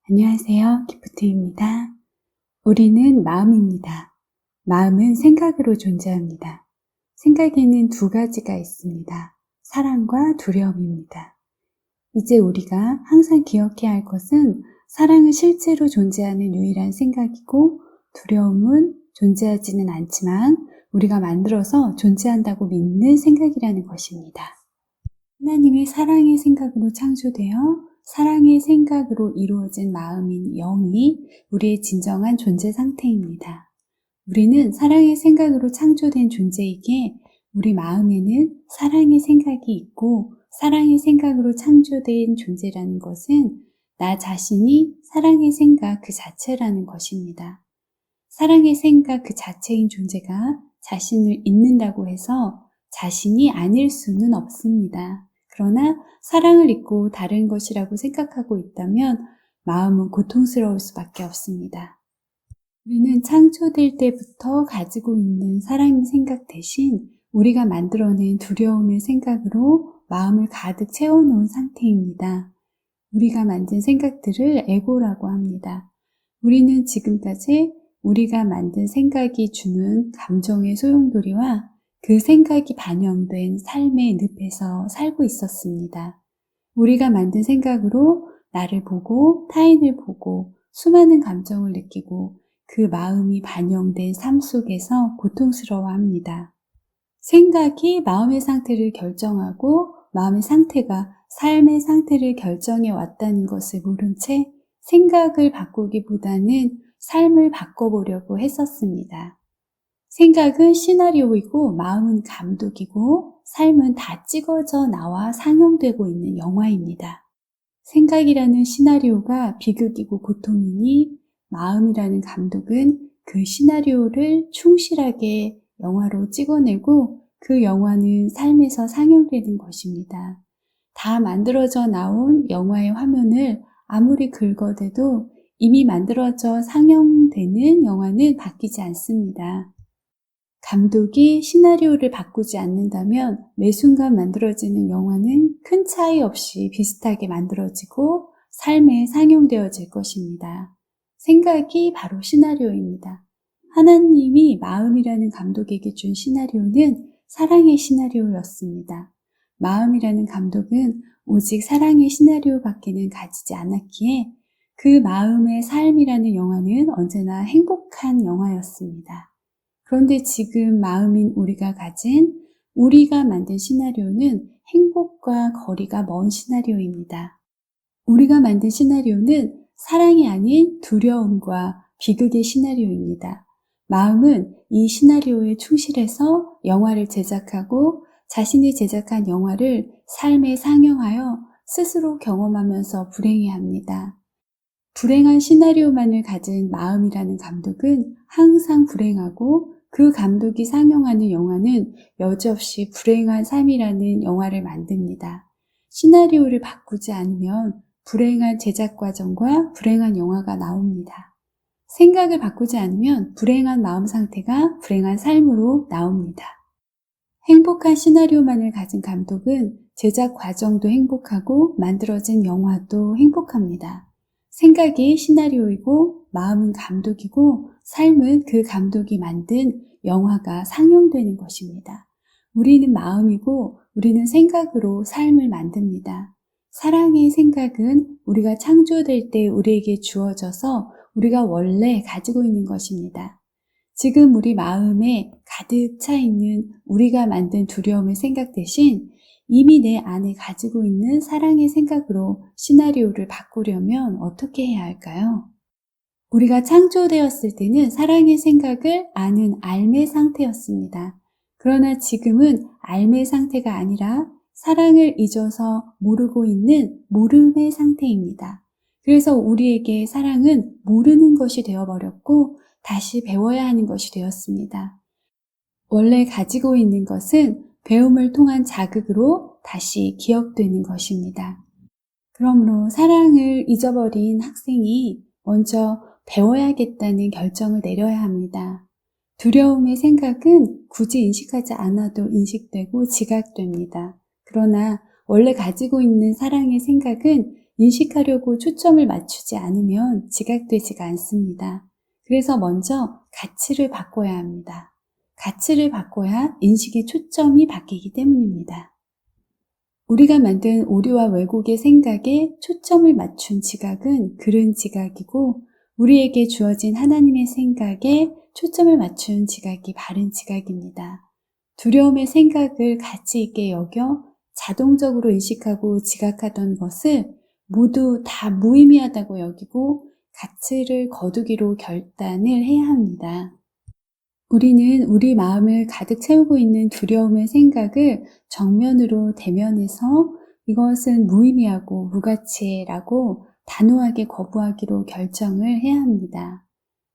안녕하세요. 기프트입니다. 우리는 마음입니다. 마음은 생각으로 존재합니다. 생각에는 두 가지가 있습니다. 사랑과 두려움입니다. 이제 우리가 항상 기억해야 할 것은 사랑은 실제로 존재하는 유일한 생각이고 두려움은 존재하지는 않지만 우리가 만들어서 존재한다고 믿는 생각이라는 것입니다. 하나님의 사랑의 생각으로 창조되어 사랑의 생각으로 이루어진 마음인 영이 우리의 진정한 존재 상태입니다. 우리는 사랑의 생각으로 창조된 존재이기에 우리 마음에는 사랑의 생각이 있고 사랑의 생각으로 창조된 존재라는 것은 나 자신이 사랑의 생각 그 자체라는 것입니다. 사랑의 생각 그 자체인 존재가 자신을 잊는다고 해서 자신이 아닐 수는 없습니다. 그러나 사랑을 잊고 다른 것이라고 생각하고 있다면 마음은 고통스러울 수밖에 없습니다. 우리는 창조될 때부터 가지고 있는 사랑의 생각 대신 우리가 만들어낸 두려움의 생각으로 마음을 가득 채워놓은 상태입니다. 우리가 만든 생각들을 에고라고 합니다. 우리는 지금까지 우리가 만든 생각이 주는 감정의 소용돌이와 그 생각이 반영된 삶의 늪에서 살고 있었습니다. 우리가 만든 생각으로 나를 보고 타인을 보고 수많은 감정을 느끼고 그 마음이 반영된 삶 속에서 고통스러워합니다. 생각이 마음의 상태를 결정하고 마음의 상태가 삶의 상태를 결정해 왔다는 것을 모른 채 생각을 바꾸기보다는 삶을 바꿔보려고 했었습니다. 생각은 시나리오이고 마음은 감독이고 삶은 다 찍어져 나와 상영되고 있는 영화입니다. 생각이라는 시나리오가 비극이고 고통이니 마음이라는 감독은 그 시나리오를 충실하게 영화로 찍어내고 그 영화는 삶에서 상영되는 것입니다. 다 만들어져 나온 영화의 화면을 아무리 긁어대도 이미 만들어져 상영되는 영화는 바뀌지 않습니다. 감독이 시나리오를 바꾸지 않는다면 매 순간 만들어지는 영화는 큰 차이 없이 비슷하게 만들어지고 삶에 상영되어질 것입니다. 생각이 바로 시나리오입니다. 하나님이 마음이라는 감독에게 준 시나리오는 사랑의 시나리오였습니다. 마음이라는 감독은 오직 사랑의 시나리오밖에는 가지지 않았기에 그 마음의 삶이라는 영화는 언제나 행복한 영화였습니다. 그런데 지금 마음인 우리가 가진 우리가 만든 시나리오는 행복과 거리가 먼 시나리오입니다. 우리가 만든 시나리오는 사랑이 아닌 두려움과 비극의 시나리오입니다. 마음은 이 시나리오에 충실해서 영화를 제작하고 자신이 제작한 영화를 삶에 상영하여 스스로 경험하면서 불행해합니다. 불행한 시나리오만을 가진 마음이라는 감독은 항상 불행하고 그 감독이 상영하는 영화는 여지없이 불행한 삶이라는 영화를 만듭니다. 시나리오를 바꾸지 않으면 불행한 제작 과정과 불행한 영화가 나옵니다. 생각을 바꾸지 않으면 불행한 마음 상태가 불행한 삶으로 나옵니다. 행복한 시나리오만을 가진 감독은 제작 과정도 행복하고 만들어진 영화도 행복합니다. 생각이 시나리오이고 마음은 감독이고 삶은 그 감독이 만든 영화가 상영되는 것입니다. 우리는 마음이고 우리는 생각으로 삶을 만듭니다. 사랑의 생각은 우리가 창조될 때 우리에게 주어져서 우리가 원래 가지고 있는 것입니다. 지금 우리 마음에 가득 차 있는 우리가 만든 두려움의 생각 대신 이미 내 안에 가지고 있는 사랑의 생각으로 시나리오를 바꾸려면 어떻게 해야 할까요? 우리가 창조되었을 때는 사랑의 생각을 아는 알매 상태였습니다. 그러나 지금은 알매 상태가 아니라 사랑을 잊어서 모르고 있는 모름의 상태입니다. 그래서 우리에게 사랑은 모르는 것이 되어버렸고 다시 배워야 하는 것이 되었습니다. 원래 가지고 있는 것은 배움을 통한 자극으로 다시 기억되는 것입니다. 그러므로 사랑을 잊어버린 학생이 먼저 배워야겠다는 결정을 내려야 합니다. 두려움의 생각은 굳이 인식하지 않아도 인식되고 지각됩니다. 그러나 원래 가지고 있는 사랑의 생각은 인식하려고 초점을 맞추지 않으면 지각되지가 않습니다. 그래서 먼저 가치를 바꿔야 합니다. 가치를 바꿔야 인식의 초점이 바뀌기 때문입니다. 우리가 만든 오류와 왜곡의 생각에 초점을 맞춘 지각은 그른 지각이고, 우리에게 주어진 하나님의 생각에 초점을 맞춘 지각이 바른 지각입니다. 두려움의 생각을 가치 있게 여겨 자동적으로 인식하고 지각하던 것을 모두 다 무의미하다고 여기고 가치를 거두기로 결단을 해야 합니다. 우리는 우리 마음을 가득 채우고 있는 두려움의 생각을 정면으로 대면해서 이것은 무의미하고 무가치라고 단호하게 거부하기로 결정을 해야 합니다.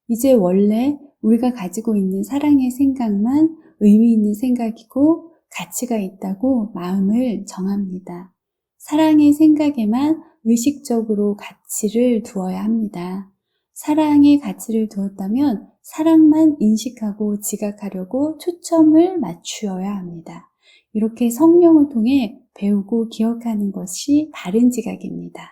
이제 원래 우리가 가지고 있는 사랑의 생각만 의미 있는 생각이고 가치가 있다고 마음을 정합니다. 사랑의 생각에만 의식적으로 가치를 두어야 합니다. 사랑의 가치를 두었다면 사랑만 인식하고 지각하려고 초점을 맞추어야 합니다. 이렇게 성령을 통해 배우고 기억하는 것이 바른 지각입니다.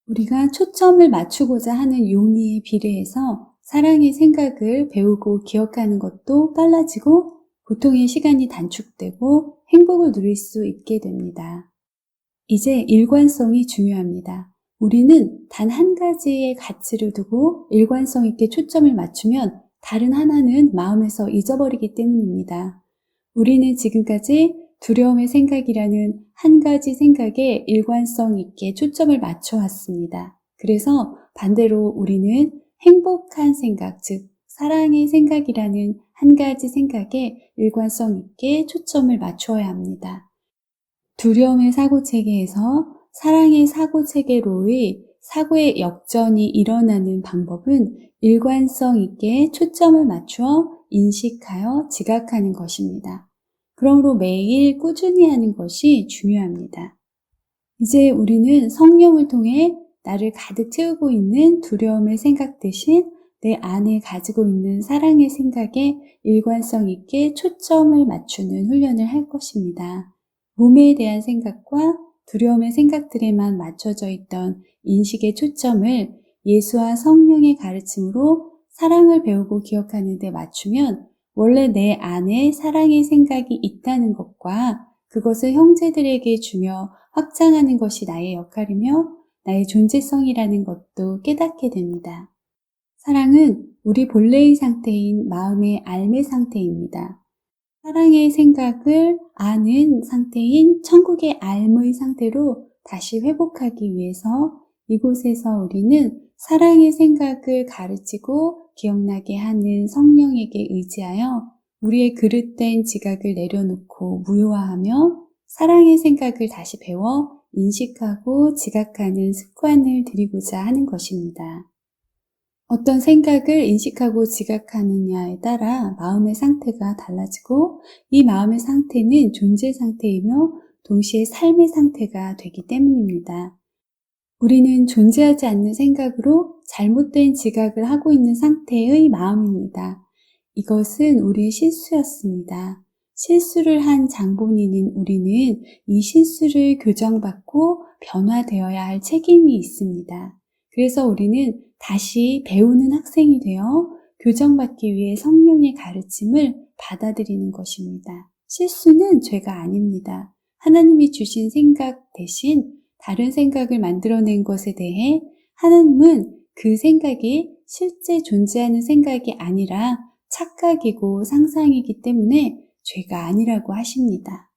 우리가 초점을 맞추고자 하는 용의에 비례해서 사랑의 생각을 배우고 기억하는 것도 빨라지고 고통의 시간이 단축되고 행복을 누릴 수 있게 됩니다. 이제 일관성이 중요합니다. 우리는 단 한 가지의 가치를 두고 일관성 있게 초점을 맞추면 다른 하나는 마음에서 잊어버리기 때문입니다. 우리는 지금까지 두려움의 생각이라는 한 가지 생각에 일관성 있게 초점을 맞춰왔습니다. 그래서 반대로 우리는 행복한 생각, 즉 사랑의 생각이라는 한 가지 생각에 일관성 있게 초점을 맞추어야 합니다. 두려움의 사고체계에서 사랑의 사고체계로의 사고의 역전이 일어나는 방법은 일관성 있게 초점을 맞추어 인식하여 지각하는 것입니다. 그러므로 매일 꾸준히 하는 것이 중요합니다. 이제 우리는 성령을 통해 나를 가득 채우고 있는 두려움의 생각 대신 내 안에 가지고 있는 사랑의 생각에 일관성 있게 초점을 맞추는 훈련을 할 것입니다. 몸에 대한 생각과 두려움의 생각들에만 맞춰져 있던 인식의 초점을 예수와 성령의 가르침으로 사랑을 배우고 기억하는 데 맞추면 원래 내 안에 사랑의 생각이 있다는 것과 그것을 형제들에게 주며 확장하는 것이 나의 역할이며 나의 존재성이라는 것도 깨닫게 됩니다. 사랑은 우리 본래의 상태인 마음의 알매 상태입니다. 사랑의 생각을 아는 상태인 천국의 알의 상태로 다시 회복하기 위해서 이곳에서 우리는 사랑의 생각을 가르치고 기억나게 하는 성령에게 의지하여 우리의 그릇된 지각을 내려놓고 무효화하며 사랑의 생각을 다시 배워 인식하고 지각하는 습관을 들이고자 하는 것입니다. 어떤 생각을 인식하고 지각하느냐에 따라 마음의 상태가 달라지고 이 마음의 상태는 존재 상태이며 동시에 삶의 상태가 되기 때문입니다. 우리는 존재하지 않는 생각으로 잘못된 지각을 하고 있는 상태의 마음입니다. 이것은 우리의 실수였습니다. 실수를 한 장본인인 우리는 이 실수를 교정받고 변화되어야 할 책임이 있습니다. 그래서 우리는 다시 배우는 학생이 되어 교정받기 위해 성령의 가르침을 받아들이는 것입니다. 실수는 죄가 아닙니다. 하나님이 주신 생각 대신 다른 생각을 만들어낸 것에 대해 하나님은 그 생각이 실제 존재하는 생각이 아니라 착각이고 상상이기 때문에 죄가 아니라고 하십니다.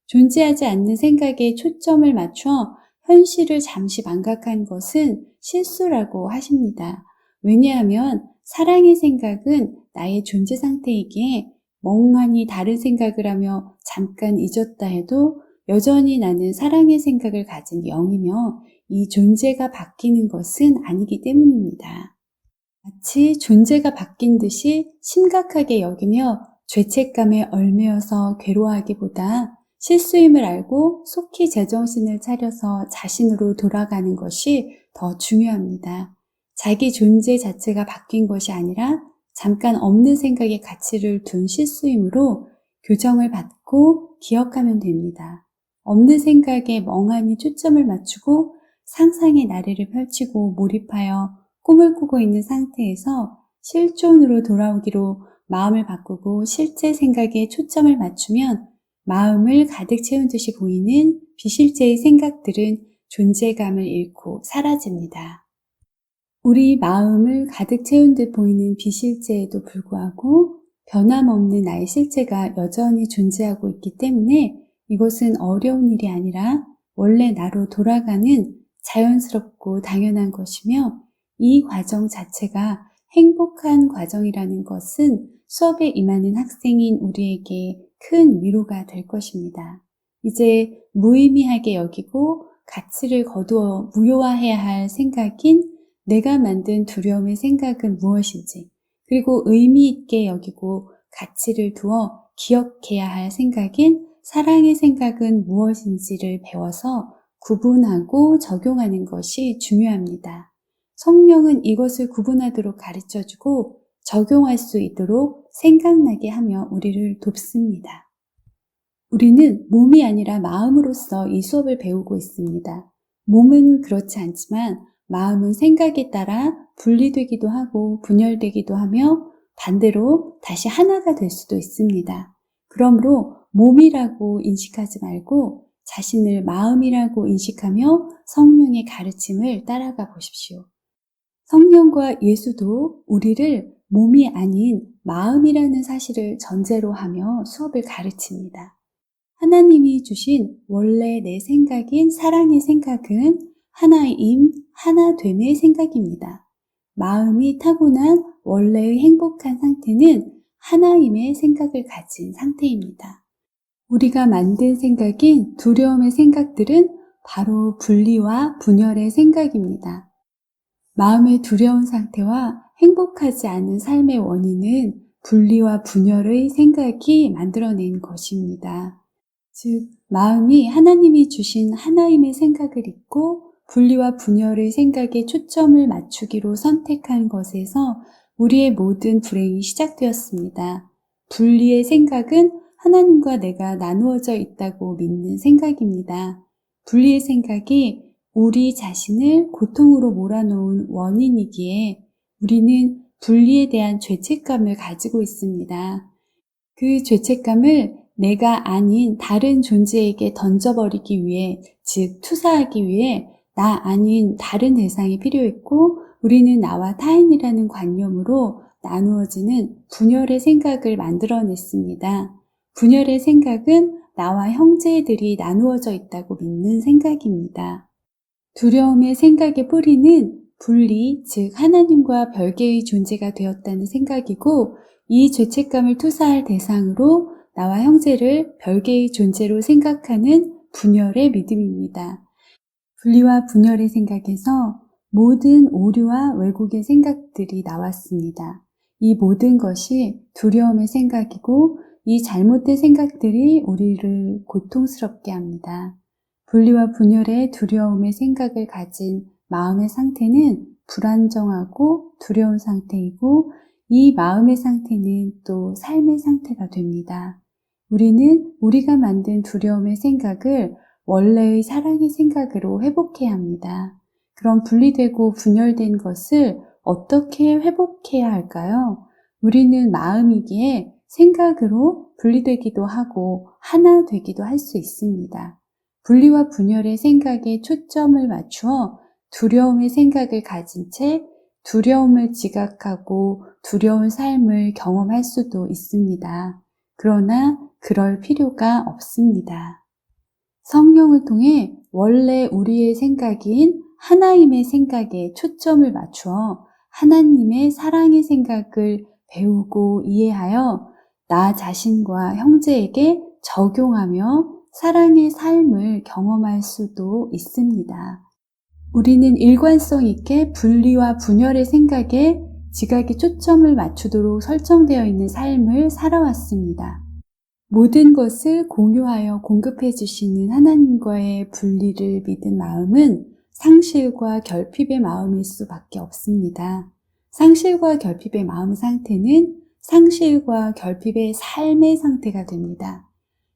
존재하지 않는 생각에 초점을 맞춰 현실을 잠시 망각한 것은 실수라고 하십니다. 왜냐하면 사랑의 생각은 나의 존재 상태이기에 멍하니 다른 생각을 하며 잠깐 잊었다 해도 여전히 나는 사랑의 생각을 가진 영이며 이 존재가 바뀌는 것은 아니기 때문입니다. 마치 존재가 바뀐 듯이 심각하게 여기며 죄책감에 얽매여서 괴로워하기보다 실수임을 알고 속히 제정신을 차려서 자신으로 돌아가는 것이 더 중요합니다. 자기 존재 자체가 바뀐 것이 아니라 잠깐 없는 생각에 가치를 둔 실수이므로 교정을 받고 기억하면 됩니다. 없는 생각에 멍하니 초점을 맞추고 상상의 나래를 펼치고 몰입하여 꿈을 꾸고 있는 상태에서 실존으로 돌아오기로 마음을 바꾸고 실제 생각에 초점을 맞추면 마음을 가득 채운 듯이 보이는 비실제의 생각들은 존재감을 잃고 사라집니다. 우리 마음을 가득 채운 듯 보이는 비실제에도 불구하고 변함없는 나의 실제가 여전히 존재하고 있기 때문에 이것은 어려운 일이 아니라 원래 나로 돌아가는 자연스럽고 당연한 것이며 이 과정 자체가 행복한 과정이라는 것은 수업에 임하는 학생인 우리에게 큰 위로가 될 것입니다. 이제 무의미하게 여기고 가치를 거두어 무효화해야 할 생각인 내가 만든 두려움의 생각은 무엇인지, 그리고 의미 있게 여기고 가치를 두어 기억해야 할 생각인 사랑의 생각은 무엇인지를 배워서 구분하고 적용하는 것이 중요합니다. 성령은 이것을 구분하도록 가르쳐주고 적용할 수 있도록 생각나게 하며 우리를 돕습니다. 우리는 몸이 아니라 마음으로서 이 수업을 배우고 있습니다. 몸은 그렇지 않지만 마음은 생각에 따라 분리되기도 하고 분열되기도 하며 반대로 다시 하나가 될 수도 있습니다. 그러므로 몸이라고 인식하지 말고 자신을 마음이라고 인식하며 성령의 가르침을 따라가 보십시오. 성령과 예수도 우리를 몸이 아닌 마음이라는 사실을 전제로 하며 수업을 가르칩니다. 하나님이 주신 원래 내 생각인 사랑의 생각은 하나임, 하나됨의 생각입니다. 마음이 타고난 원래의 행복한 상태는 하나임의 생각을 가진 상태입니다. 우리가 만든 생각인 두려움의 생각들은 바로 분리와 분열의 생각입니다. 마음의 두려운 상태와 행복하지 않은 삶의 원인은 분리와 분열의 생각이 만들어낸 것입니다. 즉, 마음이 하나님이 주신 하나임의 생각을 잊고 분리와 분열의 생각에 초점을 맞추기로 선택한 것에서 우리의 모든 불행이 시작되었습니다. 분리의 생각은 하나님과 내가 나누어져 있다고 믿는 생각입니다. 분리의 생각이 우리 자신을 고통으로 몰아넣은 원인이기에 우리는 분리에 대한 죄책감을 가지고 있습니다. 그 죄책감을 내가 아닌 다른 존재에게 던져버리기 위해, 즉 투사하기 위해 나 아닌 다른 대상이 필요했고 우리는 나와 타인이라는 관념으로 나누어지는 분열의 생각을 만들어냈습니다. 분열의 생각은 나와 형제들이 나누어져 있다고 믿는 생각입니다. 두려움의 생각의 뿌리는 분리, 즉 하나님과 별개의 존재가 되었다는 생각이고 이 죄책감을 투사할 대상으로 나와 형제를 별개의 존재로 생각하는 분열의 믿음입니다. 분리와 분열의 생각에서 모든 오류와 왜곡의 생각들이 나왔습니다. 이 모든 것이 두려움의 생각이고 이 잘못된 생각들이 우리를 고통스럽게 합니다. 분리와 분열의 두려움의 생각을 가진 마음의 상태는 불안정하고 두려운 상태이고 이 마음의 상태는 또 삶의 상태가 됩니다. 우리는 우리가 만든 두려움의 생각을 원래의 사랑의 생각으로 회복해야 합니다. 그럼 분리되고 분열된 것을 어떻게 회복해야 할까요? 우리는 마음이기에 생각으로 분리되기도 하고 하나 되기도 할 수 있습니다. 분리와 분열의 생각에 초점을 맞추어 두려움의 생각을 가진 채 두려움을 지각하고 두려운 삶을 경험할 수도 있습니다. 그러나 그럴 필요가 없습니다. 성령을 통해 원래 우리의 생각인 하나님의 생각에 초점을 맞추어 하나님의 사랑의 생각을 배우고 이해하여 나 자신과 형제에게 적용하며 사랑의 삶을 경험할 수도 있습니다. 우리는 일관성 있게 분리와 분열의 생각에 지각에 초점을 맞추도록 설정되어 있는 삶을 살아왔습니다. 모든 것을 공유하여 공급해 주시는 하나님과의 분리를 믿은 마음은 상실과 결핍의 마음일 수밖에 없습니다. 상실과 결핍의 마음 상태는 상실과 결핍의 삶의 상태가 됩니다.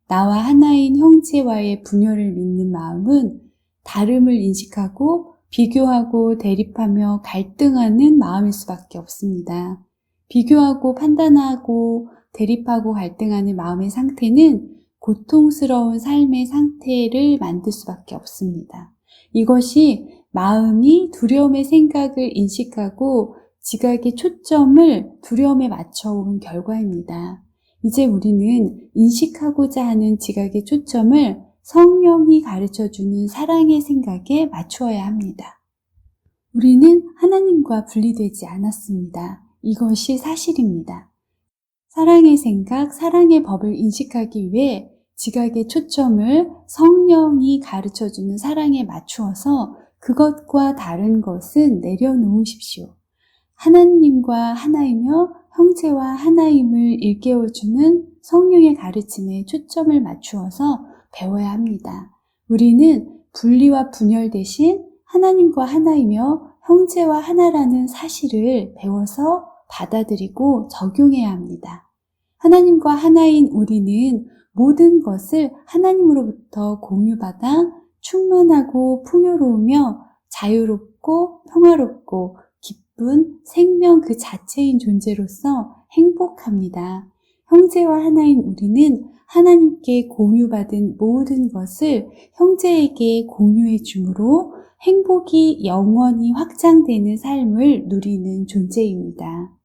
나와 하나인 형제와의 분열을 믿는 마음은 다름을 인식하고 비교하고 대립하며 갈등하는 마음일 수밖에 없습니다. 비교하고 판단하고 대립하고 갈등하는 마음의 상태는 고통스러운 삶의 상태를 만들 수밖에 없습니다. 이것이 마음이 두려움의 생각을 인식하고 지각의 초점을 두려움에 맞춰온 결과입니다. 이제 우리는 인식하고자 하는 지각의 초점을 성령이 가르쳐주는 사랑의 생각에 맞추어야 합니다. 우리는 하나님과 분리되지 않았습니다. 이것이 사실입니다. 사랑의 생각, 사랑의 법을 인식하기 위해 지각의 초점을 성령이 가르쳐주는 사랑에 맞추어서 그것과 다른 것은 내려놓으십시오. 하나님과 하나이며 형제와 하나임을 일깨워주는 성령의 가르침에 초점을 맞추어서 배워야 합니다. 우리는 분리와 분열 대신 하나님과 하나이며 형제와 하나라는 사실을 배워서 받아들이고 적용해야 합니다. 하나님과 하나인 우리는 모든 것을 하나님으로부터 공유받아 충만하고 풍요로우며 자유롭고 평화롭고 기쁜 생명 그 자체인 존재로서 행복합니다. 형제와 하나인 우리는 하나님께 공유받은 모든 것을 형제에게 공유해 주므로 행복이 영원히 확장되는 삶을 누리는 존재입니다.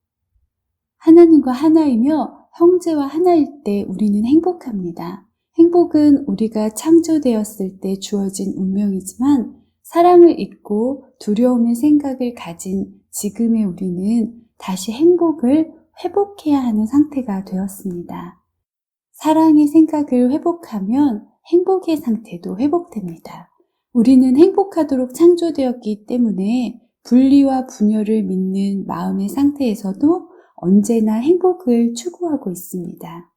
하나님과 하나이며 형제와 하나일 때 우리는 행복합니다. 행복은 우리가 창조되었을 때 주어진 운명이지만 사랑을 잊고 두려움의 생각을 가진 지금의 우리는 다시 행복을 회복해야 하는 상태가 되었습니다. 사랑의 생각을 회복하면 행복의 상태도 회복됩니다. 우리는 행복하도록 창조되었기 때문에 분리와 분열을 믿는 마음의 상태에서도 언제나 행복을 추구하고 있습니다.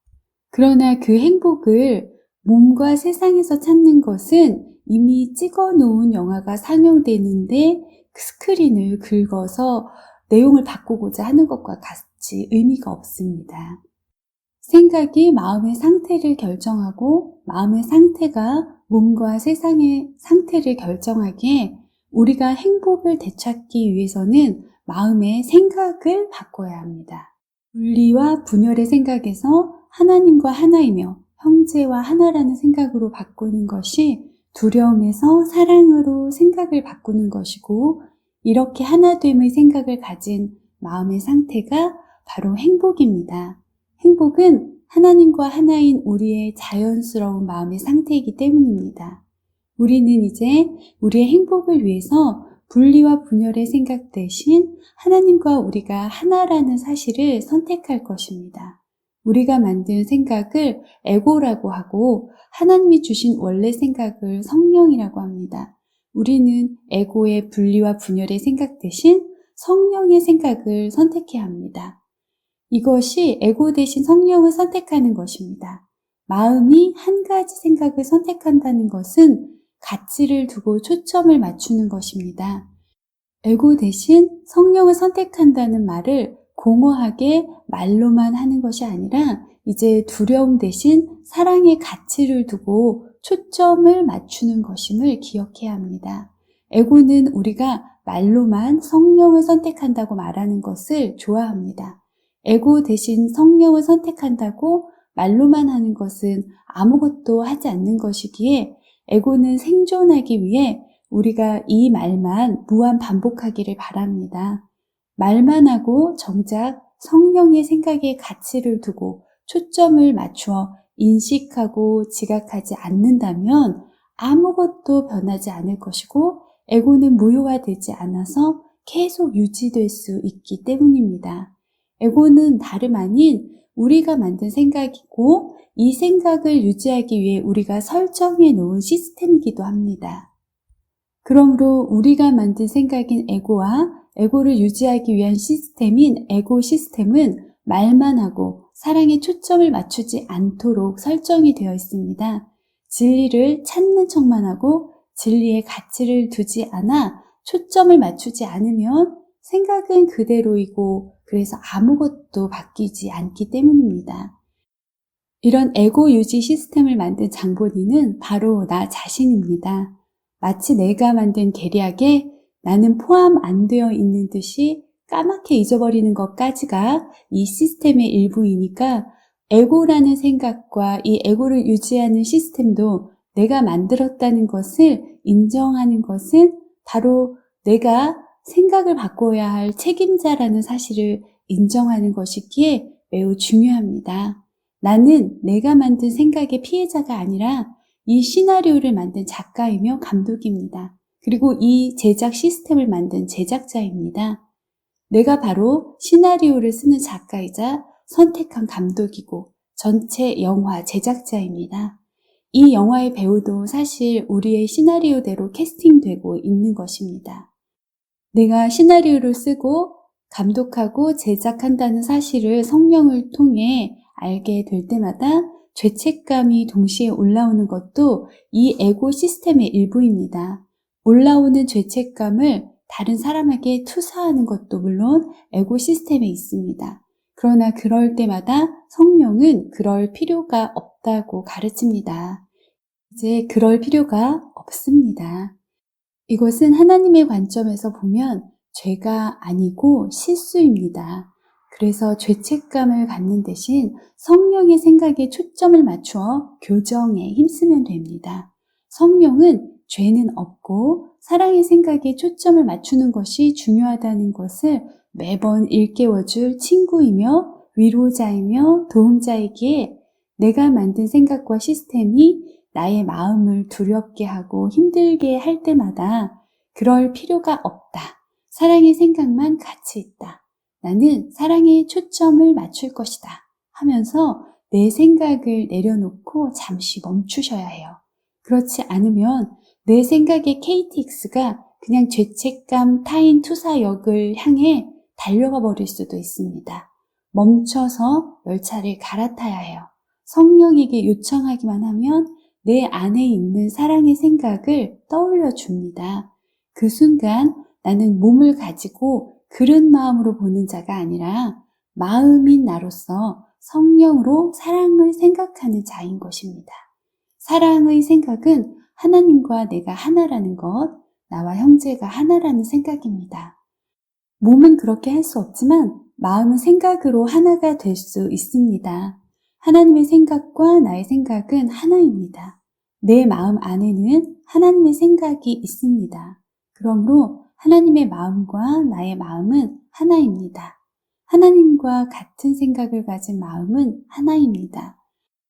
그러나 그 행복을 몸과 세상에서 찾는 것은 이미 찍어놓은 영화가 상영되는데 그 스크린을 긁어서 내용을 바꾸고자 하는 것과 같이 의미가 없습니다. 생각이 마음의 상태를 결정하고 마음의 상태가 몸과 세상의 상태를 결정하기에 우리가 행복을 되찾기 위해서는 마음의 생각을 바꿔야 합니다. 분리와 분열의 생각에서 하나님과 하나이며 형제와 하나라는 생각으로 바꾸는 것이 두려움에서 사랑으로 생각을 바꾸는 것이고 이렇게 하나됨의 생각을 가진 마음의 상태가 바로 행복입니다. 행복은 하나님과 하나인 우리의 자연스러운 마음의 상태이기 때문입니다. 우리는 이제 우리의 행복을 위해서 분리와 분열의 생각 대신 하나님과 우리가 하나라는 사실을 선택할 것입니다. 우리가 만든 생각을 에고라고 하고 하나님이 주신 원래 생각을 성령이라고 합니다. 우리는 에고의 분리와 분열의 생각 대신 성령의 생각을 선택해야 합니다. 이것이 에고 대신 성령을 선택하는 것입니다. 마음이 한 가지 생각을 선택한다는 것은 가치를 두고 초점을 맞추는 것입니다. 에고 대신 성령을 선택한다는 말을 공허하게 말로만 하는 것이 아니라 이제 두려움 대신 사랑의 가치를 두고 초점을 맞추는 것임을 기억해야 합니다. 에고는 우리가 말로만 성령을 선택한다고 말하는 것을 좋아합니다. 에고 대신 성령을 선택한다고 말로만 하는 것은 아무것도 하지 않는 것이기에 에고는 생존하기 위해 우리가 이 말만 무한 반복하기를 바랍니다. 말만 하고 정작 성령의 생각에 가치를 두고 초점을 맞추어 인식하고 지각하지 않는다면 아무것도 변하지 않을 것이고 에고는 무효화되지 않아서 계속 유지될 수 있기 때문입니다. 에고는 다름 아닌 우리가 만든 생각이고 이 생각을 유지하기 위해 우리가 설정해 놓은 시스템이기도 합니다. 그러므로 우리가 만든 생각인 에고와 에고를 유지하기 위한 시스템인 에고 시스템은 말만 하고 사랑에 초점을 맞추지 않도록 설정이 되어 있습니다. 진리를 찾는 척만 하고 진리의 가치를 두지 않아 초점을 맞추지 않으면 생각은 그대로이고 그래서 아무것도 바뀌지 않기 때문입니다. 이런 에고 유지 시스템을 만든 장본인은 바로 나 자신입니다. 마치 내가 만든 계략에 나는 포함 안 되어 있는 듯이 까맣게 잊어버리는 것까지가 이 시스템의 일부이니까 에고라는 생각과 이 에고를 유지하는 시스템도 내가 만들었다는 것을 인정하는 것은 바로 내가 생각을 바꿔야 할 책임자라는 사실을 인정하는 것이기에 매우 중요합니다. 나는 내가 만든 생각의 피해자가 아니라 이 시나리오를 만든 작가이며 감독입니다. 그리고 이 제작 시스템을 만든 제작자입니다. 내가 바로 시나리오를 쓰는 작가이자 선택한 감독이고 전체 영화 제작자입니다. 이 영화의 배우도 사실 우리의 시나리오대로 캐스팅되고 있는 것입니다. 내가 시나리오를 쓰고 감독하고 제작한다는 사실을 성령을 통해 알게 될 때마다 죄책감이 동시에 올라오는 것도 이 에고 시스템의 일부입니다. 올라오는 죄책감을 다른 사람에게 투사하는 것도 물론 에고 시스템에 있습니다. 그러나 그럴 때마다 성령은 그럴 필요가 없다고 가르칩니다. 이제 그럴 필요가 없습니다. 이것은 하나님의 관점에서 보면 죄가 아니고 실수입니다. 그래서 죄책감을 갖는 대신 성령의 생각에 초점을 맞추어 교정에 힘쓰면 됩니다. 성령은 죄는 없고 사랑의 생각에 초점을 맞추는 것이 중요하다는 것을 매번 일깨워줄 친구이며 위로자이며 도움자이기에 내가 만든 생각과 시스템이 나의 마음을 두렵게 하고 힘들게 할 때마다 그럴 필요가 없다. 사랑의 생각만 가치 있다. 나는 사랑에 초점을 맞출 것이다. 하면서 내 생각을 내려놓고 잠시 멈추셔야 해요. 그렇지 않으면 내 생각의 KTX가 그냥 죄책감 타인 투사역을 향해 달려가 버릴 수도 있습니다. 멈춰서 열차를 갈아타야 해요. 성령에게 요청하기만 하면 내 안에 있는 사랑의 생각을 떠올려 줍니다. 그 순간 나는 몸을 가지고 그런 마음으로 보는 자가 아니라 마음인 나로서 성령으로 사랑을 생각하는 자인 것입니다. 사랑의 생각은 하나님과 내가 하나라는 것, 나와 형제가 하나라는 생각입니다. 몸은 그렇게 할 수 없지만 마음은 생각으로 하나가 될 수 있습니다. 하나님의 생각과 나의 생각은 하나입니다. 내 마음 안에는 하나님의 생각이 있습니다. 그러므로 하나님의 마음과 나의 마음은 하나입니다. 하나님과 같은 생각을 가진 마음은 하나입니다.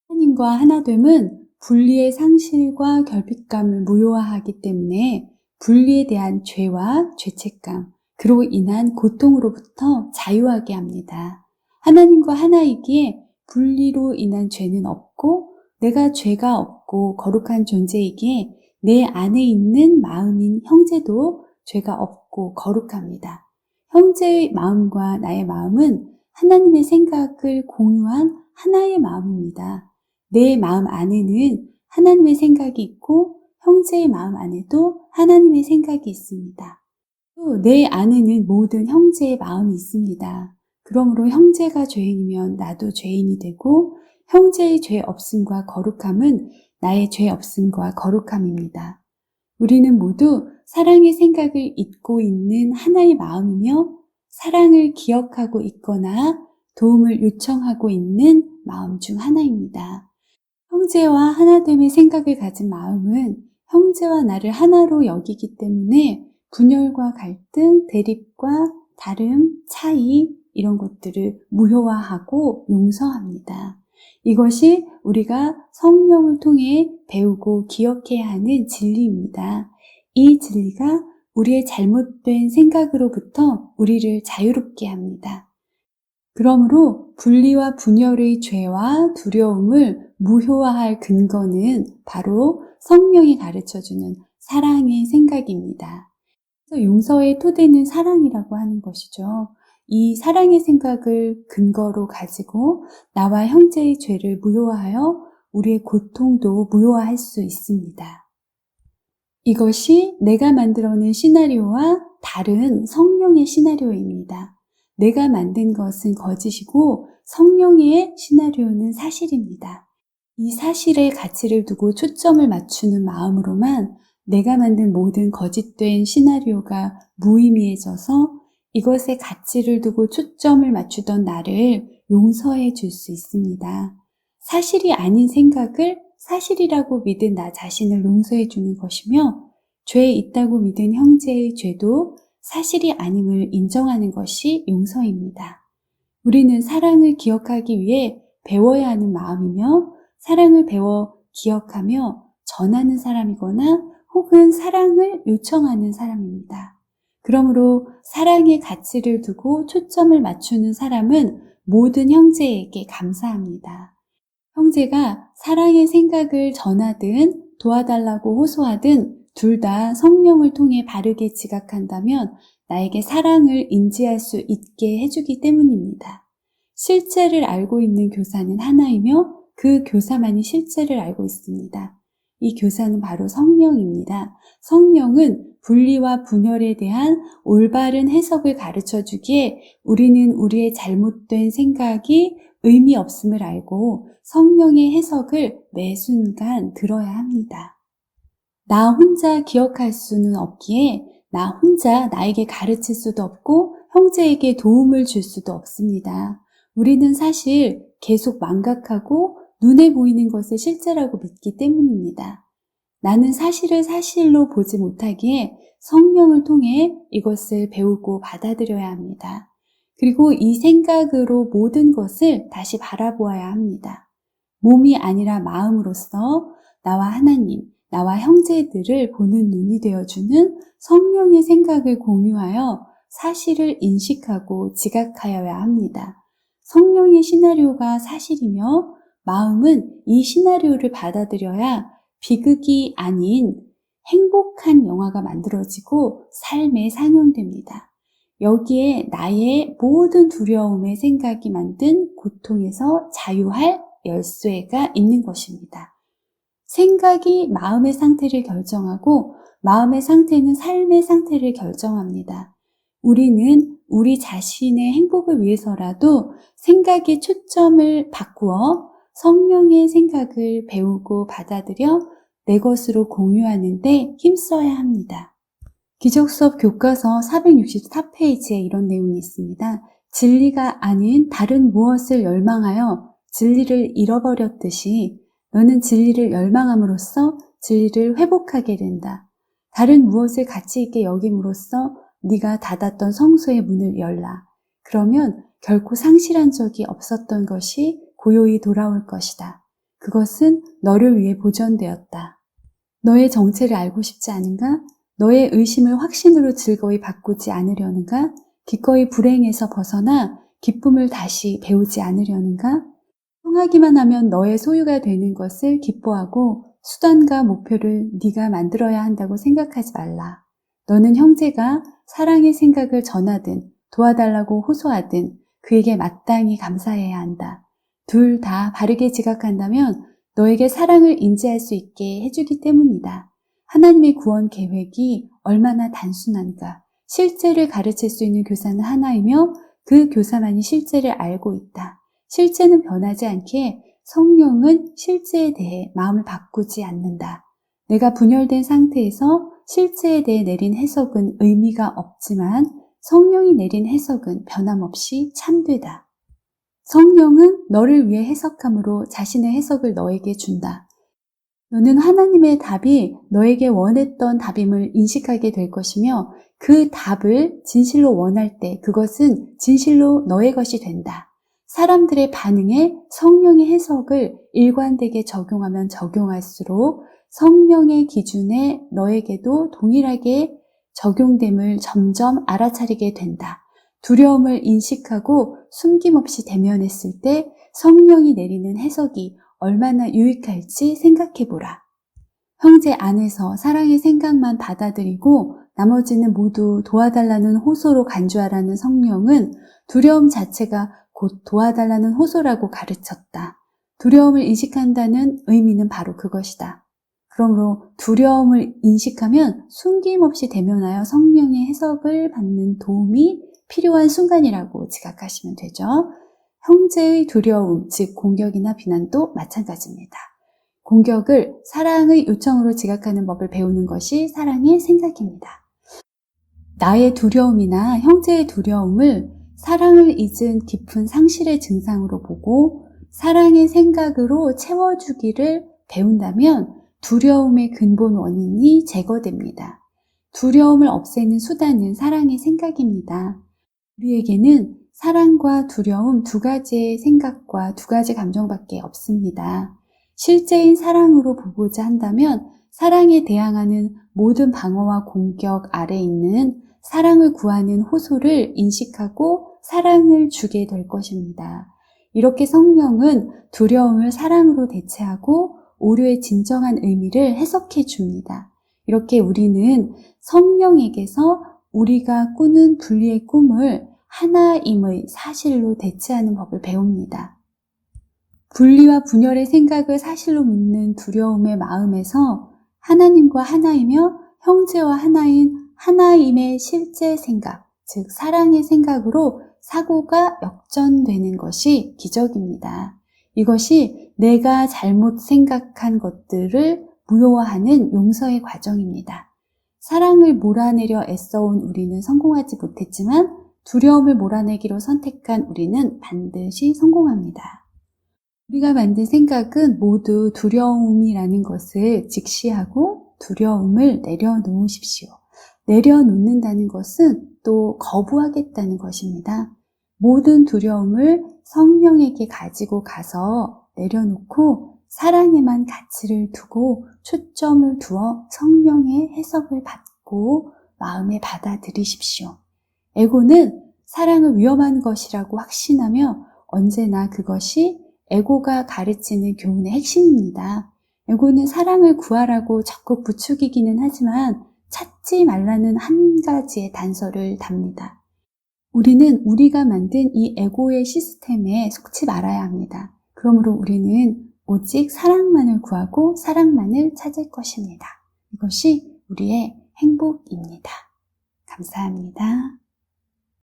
하나님과 하나됨은 분리의 상실과 결핍감을 무효화하기 때문에 분리에 대한 죄와 죄책감, 그로 인한 고통으로부터 자유하게 합니다. 하나님과 하나이기에 분리로 인한 죄는 없고 내가 죄가 없고 거룩한 존재이기에 내 안에 있는 마음인 형제도 죄가 없고 거룩합니다. 형제의 마음과 나의 마음은 하나님의 생각을 공유한 하나의 마음입니다. 내 마음 안에는 하나님의 생각이 있고 형제의 마음 안에도 하나님의 생각이 있습니다. 또 내 안에는 모든 형제의 마음이 있습니다. 그러므로 형제가 죄인이면 나도 죄인이 되고 형제의 죄 없음과 거룩함은 나의 죄 없음과 거룩함입니다. 우리는 모두 사랑의 생각을 잊고 있는 하나의 마음이며 사랑을 기억하고 있거나 도움을 요청하고 있는 마음 중 하나입니다. 형제와 하나됨의 생각을 가진 마음은 형제와 나를 하나로 여기기 때문에 분열과 갈등, 대립과 다름, 차이 이런 것들을 무효화하고 용서합니다. 이것이 우리가 성령을 통해 배우고 기억해야 하는 진리입니다. 이 진리가 우리의 잘못된 생각으로부터 우리를 자유롭게 합니다. 그러므로 분리와 분열의 죄와 두려움을 무효화할 근거는 바로 성령이 가르쳐주는 사랑의 생각입니다. 그래서 용서의 토대는 사랑이라고 하는 것이죠. 이 사랑의 생각을 근거로 가지고 나와 형제의 죄를 무효화하여 우리의 고통도 무효화할 수 있습니다. 이것이 내가 만들어낸 시나리오와 다른 성령의 시나리오입니다. 내가 만든 것은 거짓이고 성령의 시나리오는 사실입니다. 이 사실에 가치를 두고 초점을 맞추는 마음으로만 내가 만든 모든 거짓된 시나리오가 무의미해져서 이것에 가치를 두고 초점을 맞추던 나를 용서해 줄 수 있습니다. 사실이 아닌 생각을 사실이라고 믿은 나 자신을 용서해 주는 것이며, 죄에 있다고 믿은 형제의 죄도 사실이 아님을 인정하는 것이 용서입니다. 우리는 사랑을 기억하기 위해 배워야 하는 마음이며, 사랑을 배워 기억하며 전하는 사람이거나 혹은 사랑을 요청하는 사람입니다. 그러므로 사랑의 가치를 두고 초점을 맞추는 사람은 모든 형제에게 감사합니다. 형제가 사랑의 생각을 전하든 도와달라고 호소하든 둘 다 성령을 통해 바르게 지각한다면 나에게 사랑을 인지할 수 있게 해주기 때문입니다. 실제를 알고 있는 교사는 하나이며 그 교사만이 실제를 알고 있습니다. 이 교사는 바로 성령입니다. 성령은 분리와 분열에 대한 올바른 해석을 가르쳐 주기에 우리는 우리의 잘못된 생각이 의미 없음을 알고 성령의 해석을 매 순간 들어야 합니다. 나 혼자 기억할 수는 없기에 나 혼자 나에게 가르칠 수도 없고 형제에게 도움을 줄 수도 없습니다. 우리는 사실 계속 망각하고 눈에 보이는 것을 실제라고 믿기 때문입니다. 나는 사실을 사실로 보지 못하기에 성령을 통해 이것을 배우고 받아들여야 합니다. 그리고 이 생각으로 모든 것을 다시 바라보아야 합니다. 몸이 아니라 마음으로서 나와 하나님, 나와 형제들을 보는 눈이 되어주는 성령의 생각을 공유하여 사실을 인식하고 지각하여야 합니다. 성령의 시나리오가 사실이며 마음은 이 시나리오를 받아들여야 비극이 아닌 행복한 영화가 만들어지고 삶에 상영됩니다. 여기에 나의 모든 두려움의 생각이 만든 고통에서 자유할 열쇠가 있는 것입니다. 생각이 마음의 상태를 결정하고 마음의 상태는 삶의 상태를 결정합니다. 우리는 우리 자신의 행복을 위해서라도 생각의 초점을 바꾸어 성령의 생각을 배우고 받아들여 내 것으로 공유하는 데 힘써야 합니다. 기적수업 교과서 464페이지에 이런 내용이 있습니다. 진리가 아닌 다른 무엇을 열망하여 진리를 잃어버렸듯이 너는 진리를 열망함으로써 진리를 회복하게 된다. 다른 무엇을 가치 있게 여김으로써 네가 닫았던 성소의 문을 열라. 그러면 결코 상실한 적이 없었던 것이 고요히 돌아올 것이다. 그것은 너를 위해 보존되었다. 너의 정체를 알고 싶지 않은가? 너의 의심을 확신으로 즐거이 바꾸지 않으려는가? 기꺼이 불행에서 벗어나 기쁨을 다시 배우지 않으려는가? 통하기만 하면 너의 소유가 되는 것을 기뻐하고 수단과 목표를 네가 만들어야 한다고 생각하지 말라. 너는 형제가 사랑의 생각을 전하든 도와달라고 호소하든 그에게 마땅히 감사해야 한다. 둘 다 바르게 지각한다면 너에게 사랑을 인지할 수 있게 해주기 때문이다. 하나님의 구원 계획이 얼마나 단순한가. 실제를 가르칠 수 있는 교사는 하나이며 그 교사만이 실제를 알고 있다. 실제는 변하지 않기에 성령은 실제에 대해 마음을 바꾸지 않는다. 내가 분열된 상태에서 실제에 대해 내린 해석은 의미가 없지만 성령이 내린 해석은 변함없이 참되다. 성령은 너를 위해 해석함으로 자신의 해석을 너에게 준다. 너는 하나님의 답이 너에게 원했던 답임을 인식하게 될 것이며 그 답을 진실로 원할 때 그것은 진실로 너의 것이 된다. 사람들의 반응에 성령의 해석을 일관되게 적용하면 적용할수록 성령의 기준에 너에게도 동일하게 적용됨을 점점 알아차리게 된다. 두려움을 인식하고 숨김없이 대면했을 때 성령이 내리는 해석이 얼마나 유익할지 생각해보라. 형제 안에서 사랑의 생각만 받아들이고 나머지는 모두 도와달라는 호소로 간주하라는 성령은 두려움 자체가 곧 도와달라는 호소라고 가르쳤다. 두려움을 인식한다는 의미는 바로 그것이다. 그러므로 두려움을 인식하면 숨김없이 대면하여 성령의 해석을 받는 도움이 필요한 순간이라고 지각하시면 되죠. 형제의 두려움, 즉 공격이나 비난도 마찬가지입니다. 공격을 사랑의 요청으로 지각하는 법을 배우는 것이 사랑의 생각입니다. 나의 두려움이나 형제의 두려움을 사랑을 잊은 깊은 상실의 증상으로 보고 사랑의 생각으로 채워주기를 배운다면 두려움의 근본 원인이 제거됩니다. 두려움을 없애는 수단은 사랑의 생각입니다. 우리에게는 사랑과 두려움 두 가지의 생각과 두 가지 감정밖에 없습니다. 실제인 사랑으로 보고자 한다면 사랑에 대항하는 모든 방어와 공격 아래 있는 사랑을 구하는 호소를 인식하고 사랑을 주게 될 것입니다. 이렇게 성령은 두려움을 사랑으로 대체하고 오류의 진정한 의미를 해석해 줍니다. 이렇게 우리는 성령에게서 우리가 꾸는 분리의 꿈을 하나임의 사실로 대체하는 법을 배웁니다. 분리와 분열의 생각을 사실로 믿는 두려움의 마음에서 하나님과 하나이며 형제와 하나인 하나임의 실제 생각, 즉 사랑의 생각으로 사고가 역전되는 것이 기적입니다. 이것이 내가 잘못 생각한 것들을 무효화하는 용서의 과정입니다. 사랑을 몰아내려 애써온 우리는 성공하지 못했지만 두려움을 몰아내기로 선택한 우리는 반드시 성공합니다. 우리가 만든 생각은 모두 두려움이라는 것을 직시하고 두려움을 내려놓으십시오. 내려놓는다는 것은 또 거부하겠다는 것입니다. 모든 두려움을 성령에게 가지고 가서 내려놓고 사랑에만 가치를 두고 초점을 두어 성령의 해석을 받고 마음에 받아들이십시오. 에고는 사랑을 위험한 것이라고 확신하며 언제나 그것이 에고가 가르치는 교훈의 핵심입니다. 에고는 사랑을 구하라고 적극 부추기기는 하지만 찾지 말라는 한 가지의 단서를 답니다. 우리는 우리가 만든 이 에고의 시스템에 속지 말아야 합니다. 그러므로 우리는 오직 사랑만을 구하고 사랑만을 찾을 것입니다. 이것이 우리의 행복입니다. 감사합니다.